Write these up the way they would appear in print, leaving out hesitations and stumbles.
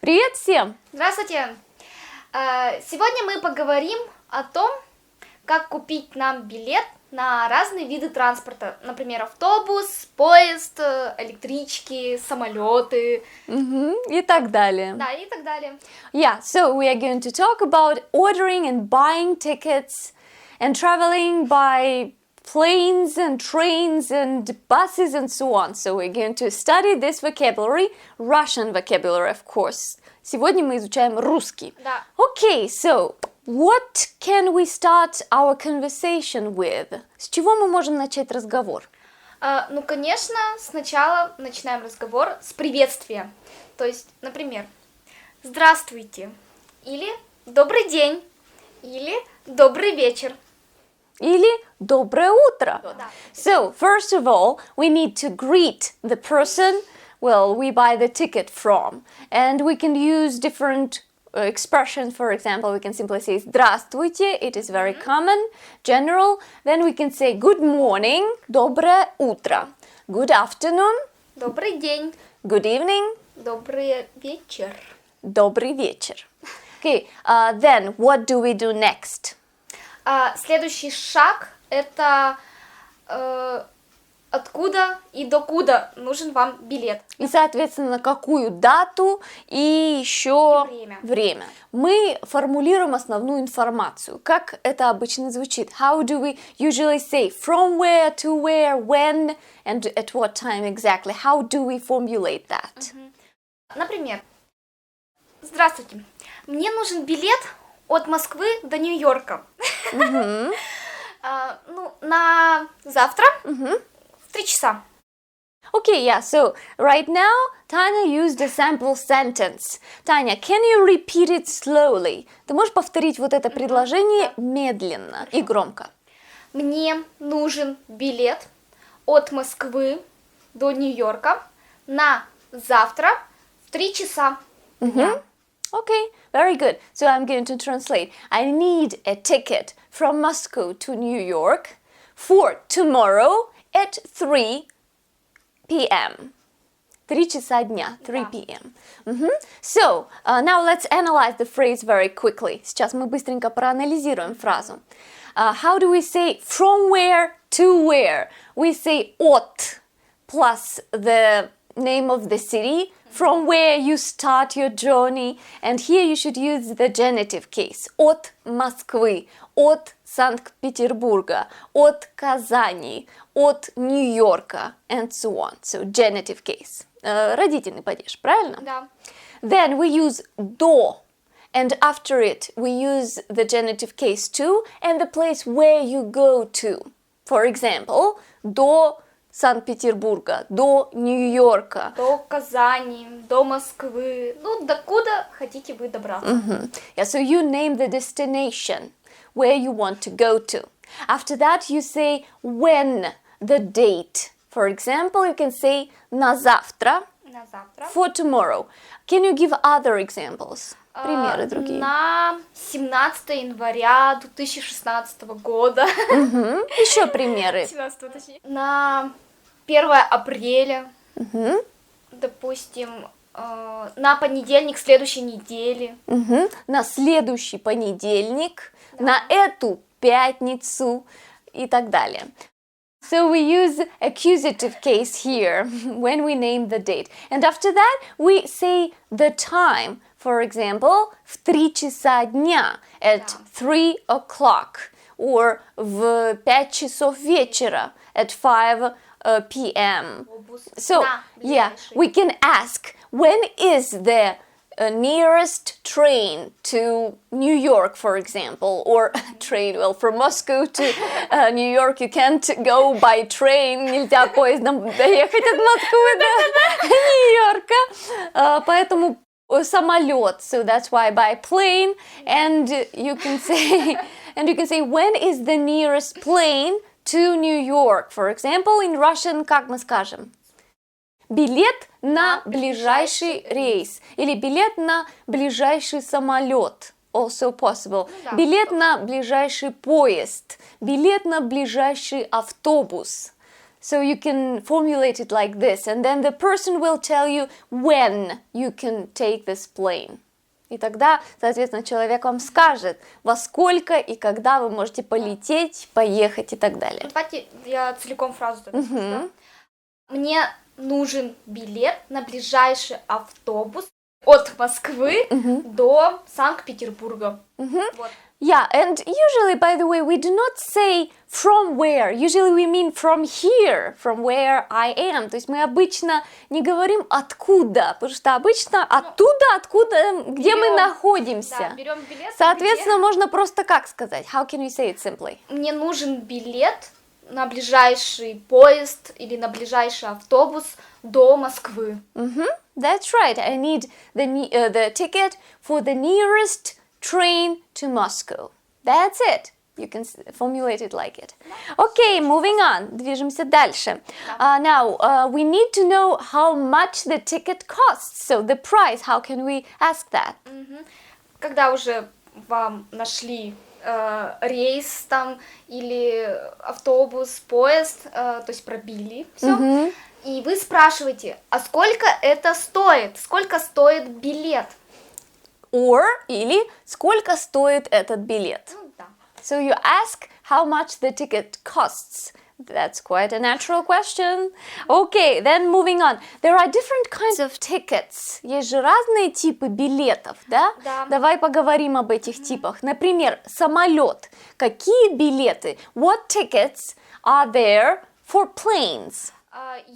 Привет всем! Здравствуйте! Сегодня мы поговорим о том, как купить нам билет на разные виды транспорта. Например, автобус, поезд, электрички, самолеты. И так далее. Да, и так далее. Yeah, so we are going to talk about ordering and buying tickets and traveling by planes and trains and buses and so on. So we're going to study this vocabulary, Russian vocabulary, of course. Сегодня мы изучаем русский. Да. Okay, so what can we start our conversation with? С чего мы можем начать разговор? Ну, конечно, сначала начинаем разговор с приветствия. То есть, например, «Здравствуйте» или «Добрый день» или «Добрый вечер». Или «Доброе утро». Да. So, first of all, we need to greet the person, we buy the ticket from. And we can use different expressions. For example, we can simply say «Здравствуйте», it is very common, general. Then we can say «Good morning», «Доброе утро», «Good afternoon», «Добрый день», «Good evening», «Добрый вечер». «Добрый вечер». Okay, then what do we do next? Следующий шаг – это откуда и докуда нужен вам билет. И, соответственно, на какую дату и еще время. Мы формулируем основную информацию. Как это обычно звучит? How do we usually say from where to where, when, and at what time exactly? How do we formulate that? Например, «Здравствуйте, мне нужен билет от Москвы до Нью-Йорка. На завтра в 3 часа. Okay, yeah, so right now, Tanya used a sample sentence. Tanya, can you repeat it slowly? Ты можешь повторить вот это предложение медленно и громко? Мне нужен билет от Москвы до Нью-Йорка на завтра в 3 часа. Okay, very good. So I'm going to translate. I need a ticket from Moscow to New York for tomorrow at 3 p.m. 3 часа дня, 3 p.m. So, now let's analyze the phrase very quickly. Сейчас мы быстренько проанализируем фразу. How do we say from where to where? We say от plus the name of the city, from where you start your journey, and here you should use the genitive case. От Москвы, от Санкт-Петербурга, от Казани, от Нью-Йорка, and so on. So, genitive case. Родительный падеж, правильно? Да. Then we use до, and after it we use the genitive case to, and the place where you go to. For example, до Санкт-Петербурга, до Нью-Йорка. До Казани, до Москвы. Докуда хотите вы добраться. Yeah, so you name the destination where you want to go to. After that you say when, the date. For example, you can say на завтра, На завтра. for tomorrow. Can you give other examples? Примеры другие. На 17 января 2016 года. Еще примеры. 17, точнее. На 1 апреля, допустим, на понедельник следующей недели. На следующий понедельник, на эту пятницу и так далее. So we use accusative case here when we name the date. And after that we say the time. For example, в 3 часа дня, at 3 o'clock. Or в 5 часов вечера, at 5 p.m. So, yeah, we can ask, when is the nearest train to New York, for example, or train, from Moscow to New York you can't go by train, нельзя поездом доехать от Москвы до Нью-Йорка, поэтому самолет, so that's why by plane, and you can say when is the nearest plane to New York, for example, in Russian, как мы скажем? Билет на ближайший рейс или билет на ближайший самолет. Also possible. Билет на ближайший поезд, билет на ближайший автобус. So you can formulate it like this, and then the person will tell you when you can take this plane. И тогда, соответственно, человек вам скажет, во сколько и когда вы можете полететь, поехать и так далее. Давайте я целиком фразу скажу. Мне нужен билет на ближайший автобус от Москвы до Санкт-Петербурга. Вот. Yeah, and usually, by the way, we do not say from where. Usually we mean from here, from where I am. То есть мы обычно не говорим откуда, потому что обычно оттуда, откуда, где мы находимся. Да, берем билет. Соответственно, можно просто как сказать? How can we say it simply? Мне нужен билет на ближайший поезд или на ближайший автобус до Москвы. That's right. I need the ticket for the nearest train to Moscow. That's it. You can formulate it like it. Okay, moving on. Движемся дальше. Now, we need to know how much the ticket costs. So the price, how can we ask that? Когда уже вам нашли рейс там или автобус, поезд, то есть пробили все, и вы спрашиваете, а сколько это стоит? Сколько стоит билет? Or, или сколько стоит этот билет? Да. So you ask how much the ticket costs. That's quite a natural question. Okay, then moving on. There are different kinds of tickets. Есть же разные типы билетов, да? Да. Давай поговорим об этих типах. Например, самолет. Какие билеты? What tickets are there for planes?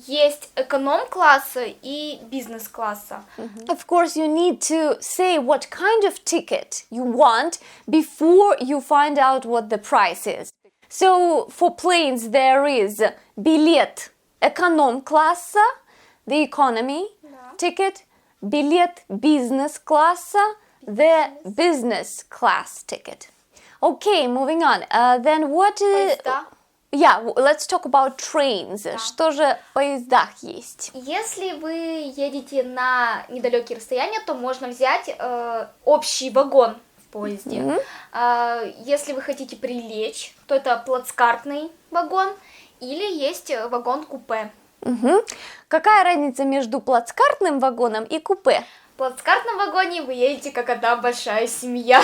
Есть эконом-класса и бизнес-класса. Of course, you need to say what kind of ticket you want before you find out what the price is. So, for planes, there is билет эконом-класса, the economy ticket, билет бизнес-класса, the business class ticket. Okay, moving on. Then what is... Поезда. Yeah, let's talk about trains. Что же в поездах есть? Если вы едете на недалекие расстояния, то можно взять общий вагон в поезде. Если вы хотите прилечь, то это плацкартный вагон или есть вагон-купе. Какая разница между плацкартным вагоном и купе? В плацкартном вагоне вы едете как одна большая семья.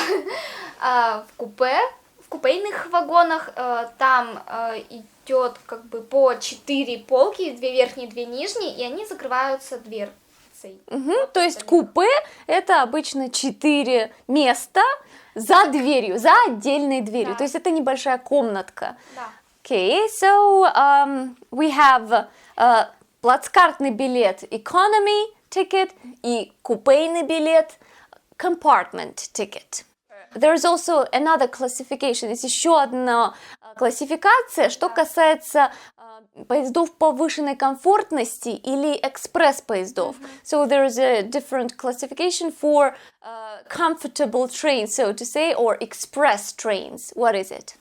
В купейных вагонах там идет как бы по 4 полки, 2 верхние, 2 нижние, и они закрываются дверцей. Вот То есть купе это обычно 4 места за дверью, за отдельной дверью. Да. То есть это небольшая комнатка. Да. Okay, so we have плацкартный билет economy ticket и купейный билет compartment ticket. There's also another classification. Есть еще одна классификация, что касается поездов повышенной комфортности или экспресс-поездов. So there's a different classification for comfortable trains, so to say, or express trains. What is it?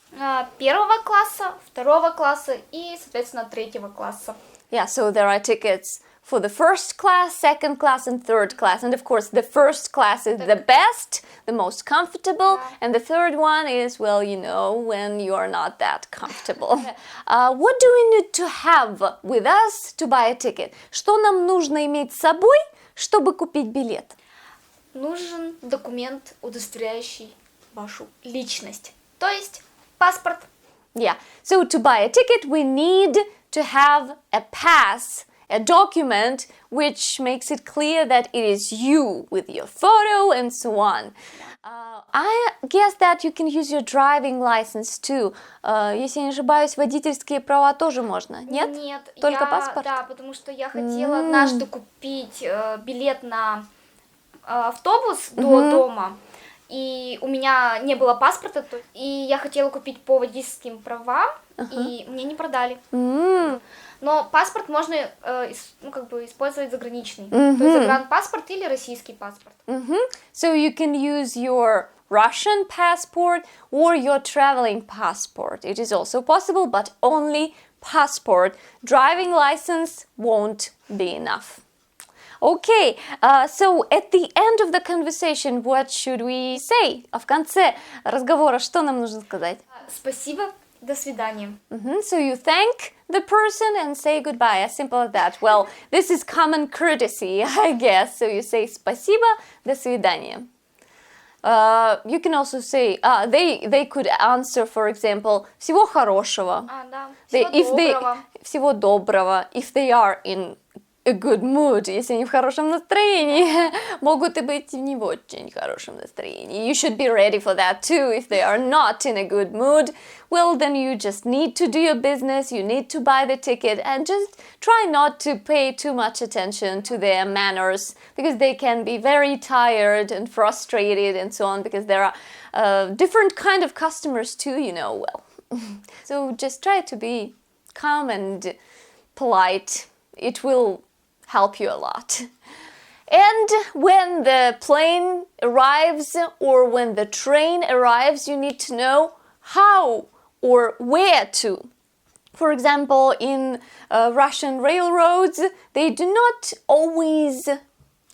Первого класса, второго класса и, соответственно, третьего класса. Yeah, so there are tickets for the first class, second class, and third class. And of course, the first class is the best, the most comfortable, and the third one is, well, you know, when you are not that comfortable. What do we need to have with us to buy a ticket? Что нам нужно иметь с собой, чтобы купить билет? Нужен документ, удостоверяющий вашу личность, то есть паспорт. Yeah, so to buy a ticket, we need to have a pass, a document which makes it clear that it is you with your photo and so on. I guess that you can use your driving license too. Если я не ошибаюсь, водительские права тоже можно, нет? Нет, Только паспорт? Да, потому что я хотела однажды купить билет на автобус до дома, и у меня не было паспорта, и я хотела купить по водительским правам, и мне не продали. Но паспорт можно использовать заграничный, то есть загранпаспорт или российский паспорт. So you can use your Russian passport or your traveling passport. It is also possible, but only passport. Driving license won't be enough. Okay, so at the end of the conversation, what should we say? А в конце разговора что нам нужно сказать? Спасибо, До свидания. So you thank the person and say goodbye, as simple as that. Well, this is common courtesy, I guess. So you say спасибо, до свидания. You can also say, they could answer, for example, всего хорошего. Да. Всего доброго. Всего доброго. If they are in a good mood, если они в хорошем настроении, могут и быть в не очень хорошем настроении. You should be ready for that too. If they are not in a good mood, well, then you just need to do your business, you need to buy the ticket, and just try not to pay too much attention to their manners, because they can be very tired and frustrated and so on, because there are different kind of customers too, you know, well. So just try to be calm and polite. It will help you a lot. And when the plane arrives or when the train arrives, you need to know how or where to. For example, in Russian railroads, they do not always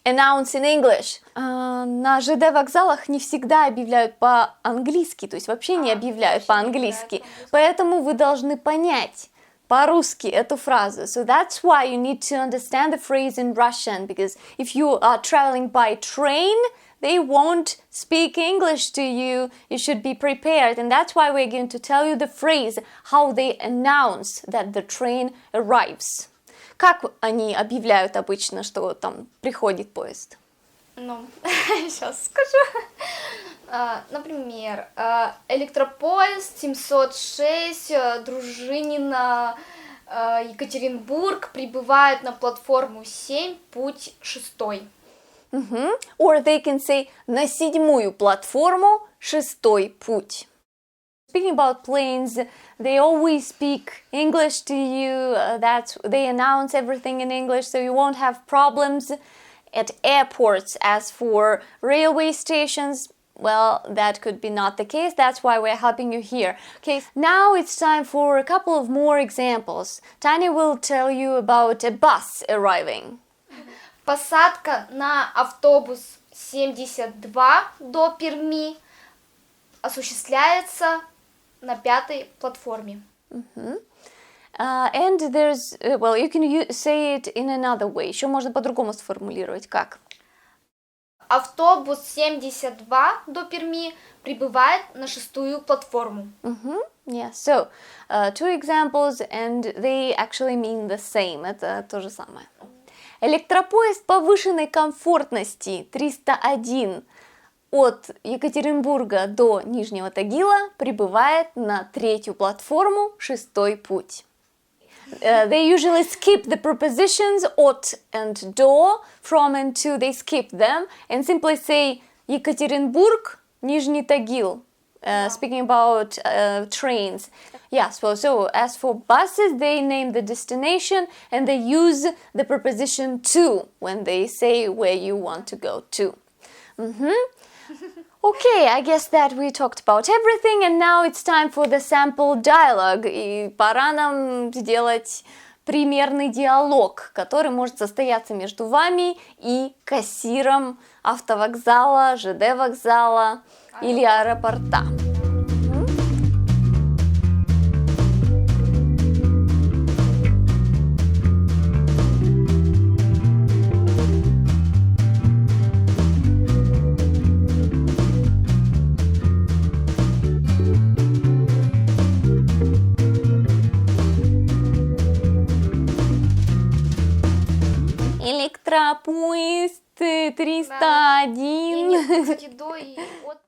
announce in English. На ЖД вокзалах не всегда объявляют по-английски, то есть вообще не объявляют по-английски. Поэтому вы должны понять по-русски эту фразу. So that's why you need to understand the phrase in Russian, because if you are traveling by train, they won't speak English to you. You should be prepared, and that's why we're going to tell you the phrase, how they announce that the train arrives. Как они объявляют обычно, что там приходит поезд? Ну, сейчас скажу. Например, электропоезд 706 Дружинина, Екатеринбург прибывает на платформу 7, путь 6. Or they can say на 7-ю платформу 6-й путь. Speaking about planes, they always speak English to you. They announce everything in English, so you won't have problems at airports. As for railway stations, well, that could be not the case. That's why we're helping you here. Okay, now it's time for a couple of more examples. Tanya will tell you about a bus arriving. Посадка на автобус 72 до Перми осуществляется на 5-й платформе. And there's, well, you can say it in another way. Еще можно по-другому сформулировать. Как? Автобус 72 до Перми прибывает на 6-ю платформу. Yeah, so two examples, and they actually mean the same. Это то же самое. Электропоезд повышенной комфортности 301 от Екатеринбурга до Нижнего Тагила прибывает на 3-ю платформу 6-й путь. They usually skip the prepositions от and до, from and to, they skip them and simply say Екатеринбург, Нижний Тагил. Speaking about trains. Yes, so as for buses, they name the destination and they use the preposition to when they say where you want to go to. Okay, I guess that we talked about everything, and now it's time for the sample dialogue. И пора нам сделать примерный диалог, который может состояться между вами и кассиром автовокзала, ЖД вокзала или аэропорта. Электропоезд 301. Да. И, кстати, до и от